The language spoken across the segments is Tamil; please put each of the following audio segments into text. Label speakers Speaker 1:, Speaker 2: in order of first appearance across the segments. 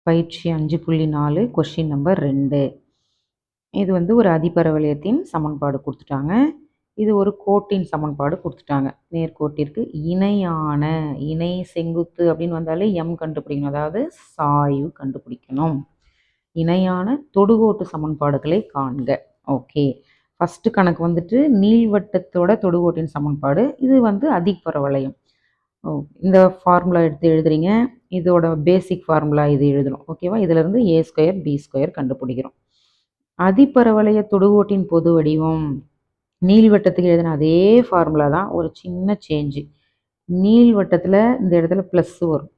Speaker 1: பயிற்சி 5.4 கொஸ்டின் நம்பர் 2. இது வந்து ஒரு அதிபரவளையத்தின் சமன்பாடு கொடுத்துட்டாங்க. இது ஒரு கோட்டின் சமன்பாடு கொடுத்துட்டாங்க. நேர்கோட்டிற்கு இணையான இணை செங்குத்து அப்படின்னு வந்தாலே எம் கண்டுபிடிக்கணும். அதாவது சாய்வு கண்டுபிடிக்கணும். இணையான தொடுகோட்டு சமன்பாடுகளை காண்க. ஓகே, ஃபஸ்ட்டு கணக்கு வந்துட்டு நீள்வட்டத்தோட தொடுகோட்டின் சமன்பாடு. இது வந்து அதிபரவளையம். இந்த ஃபார்முலா எடுத்து எழுதுறீங்க. இதோட பேசிக் ஃபார்முலா இது எழுதணும். ஓகேவா? இதிலிருந்து a² b² கண்டுபிடிக்கிறோம். அதிபரவளைய தொடுகோட்டின் பொது வடிவம் நீள்வட்டத்துக்கு எழுதின அதே ஃபார்முலா தான், ஒரு சின்ன சேஞ்சு. நீள்வட்டத்தில் இந்த இடத்துல ப்ளஸ் வரும்,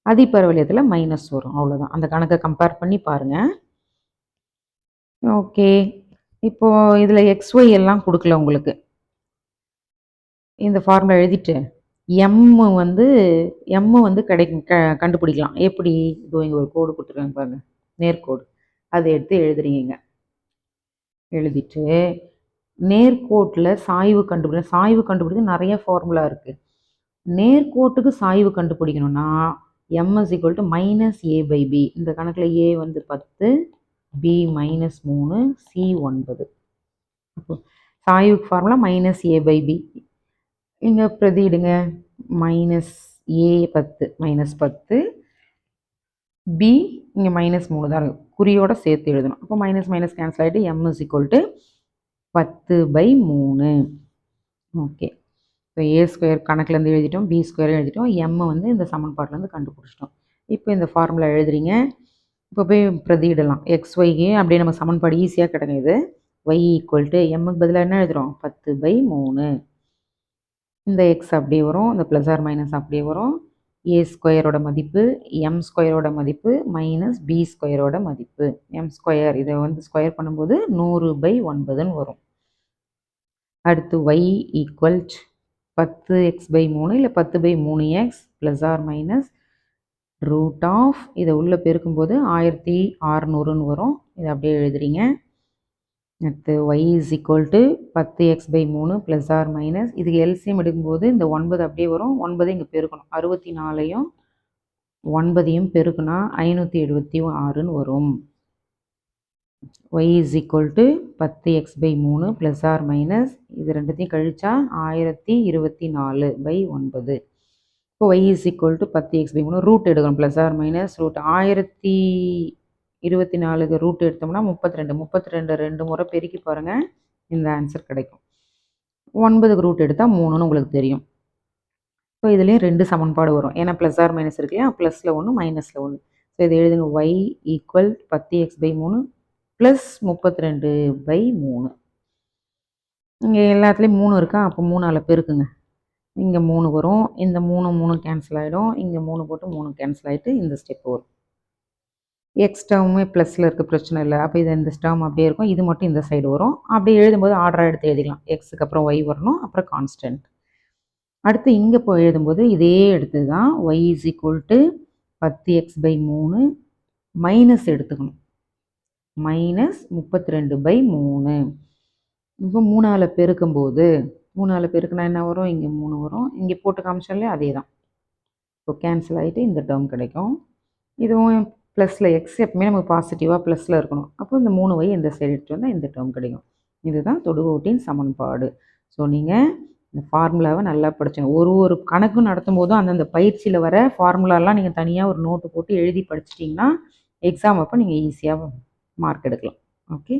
Speaker 1: அதிபரவளையத்தில் மைனஸ் வரும். அவ்வளோதான். அந்த கணக்கை கம்பேர் பண்ணி பாருங்கள். ஓகே, இப்போது இதில் XY எல்லாம் கொடுக்கல உங்களுக்கு. இந்த ஃபார்முலா எழுதிட்டு எம்மு வந்து கண்டுபிடிக்கலாம். எப்படி? இதோ இங்கே ஒரு கோடு கொடுத்துருக்காங்க பாருங்க, நேர்கோடு. அதை எடுத்து எழுதுறீங்க. எழுதிட்டு நேர்கோட்டில் சாய்வு கண்டுபிடிக்கணும். சாய்வு கண்டுபிடிக்க நிறைய ஃபார்முலா இருக்குது. நேர்கோட்டுக்கு சாய்வு கண்டுபிடிக்கணும்னா m = -a/b. இந்த கணக்கில் a வந்து 10, b -3, c 9. அப்போ சாய்வுக்கு ஃபார்முலா -a/b. இங்கே பிரதியிடுங்க. -a10 b இங்கே -3 தான் இருக்குது. குறியோட சேர்த்து எழுதணும். அப்போ மைனஸ் கேன்சல் ஆகிட்டு m = 10/3. ஓகே, இப்போ a² கணக்குலேருந்து எழுதிட்டோம், b² எழுதிட்டோம், m வந்து இந்த சமன்பாட்டிலேருந்து கண்டுபிடிச்சிட்டோம். இப்போ இந்த ஃபார்முலா எழுதுறீங்க. இப்போ போய் பிரதியிடலாம். XYக்கு அப்படியே நம்ம சமன்பாடு ஈஸியாக கிடைக்குது. y = mக்கு பதிலாக என்ன எழுதுகிறோம்? 10/3. இந்த x அப்படியே வரும், இந்த ப்ளஸ் ஆர் மைனஸ் அப்படியே வரும். a² மதிப்பு m² மதிப்பு மைனஸ் b² மதிப்பு. m² இதை வந்து ஸ்கொயர் பண்ணும்போது 100/9ன்னு வரும். அடுத்து y = 10x/3 இல்லை 10/3x ப்ளஸ் ஆர் மைனஸ் √ இதை உள்ளே பெருக்கும்போது 1600ன்னு வரும். இதை அப்படியே எழுதுறீங்க. அடுத்து y = 10x/3 plus or minus, இதுக்கு எல்சிஎம் எடுக்கும்போது இந்த 9 அப்படியே வரும். 9 இங்கே பெருக்கணும். 64ஐயும் 9ஐயும் பெருக்குனா 576ன்னு வரும். y = 10x/3 plus or minus, இது ரெண்டுத்தையும் கழிச்சா 1024/9. இப்போ y = 10x/3 ரூட் எடுக்கணும். ப்ளஸ் ஆர் மைனஸ் ரூட் 1024க்கு ரூட் எடுத்தோம்னா 32. 32 2 முறை பெருக்கி பாருங்கள், இந்த ஆன்சர் கிடைக்கும். 9க்கு ரூட் எடுத்தால் 3ன்னு உங்களுக்கு தெரியும். ஸோ இதுலேயும் 2 சமன்பாடு வரும். ஏன்னா ப்ளஸ் ஆர் மைனஸ் இருக்கு இல்லையா? ப்ளஸில் 1 மைனஸில் 1. ஸோ இதை எழுதுங்க. y = 10x/3 plus 32/3. இங்கே எல்லாத்துலேயும் 3 இருக்கா? அப்போ 3ஆல் பெருக்குங்க. இங்கே 3 வரும். இந்த 3 கேன்சல் ஆகிடும். இங்கே 3 போட்டு 3 கேன்சல் ஆகிட்டு இந்த ஸ்டெப் வரும். எக்ஸ் டேர்முமே ப்ளஸில் இருக்க பிரச்சனை இல்லை. அப்போ இது இந்த டேர்ம் அப்படியே இருக்கும். இது மட்டும் இந்த சைடு வரும். அப்படி எழுதும்போது ஆர்டராக எடுத்து எழுதிக்கலாம். எக்ஸுக்கு அப்புறம் ஒய் வரணும், அப்புறம் கான்ஸ்டன்ட். அடுத்து இங்கே போய் எழுதும்போது இதே எடுத்து தான் y = 10x/3 மைனஸ் எடுத்துக்கணும். -32/3. இப்போ 3ஆல் பெருக்கும்போது 3ஆல் பெருக்குனா என்ன வரும்? இங்கே 3 வரும். இங்கே போட்டு காமிச்சாலே அதே தான். இப்போ கேன்சல் ஆகிட்டு இந்த டேர்ம் கிடைக்கும். இதுவும் ப்ளஸில் எக்ஸ் எப்பவுமே நமக்கு பாசிட்டிவாக ப்ளஸில் இருக்கணும். அப்போ இந்த 3y இந்த சைடு எடுத்து வந்தால் இந்த டேர்ம் கிடைக்கும். இதுதான் தொடுகோட்டின் சமன்பாடு. ஸோ நீங்கள் இந்த ஃபார்முலாவை நல்லா படிச்சணும். ஒரு கணக்கு நடத்தும் போதும் அந்தந்த பயிற்சியில் வர ஃபார்முலாலாம் நீங்கள் தனியாக ஒரு நோட்டு போட்டு எழுதி படிச்சிட்டிங்கன்னா எக்ஸாம் அப்போ நீங்கள் ஈஸியாக மார்க் எடுக்கலாம். ஓகே.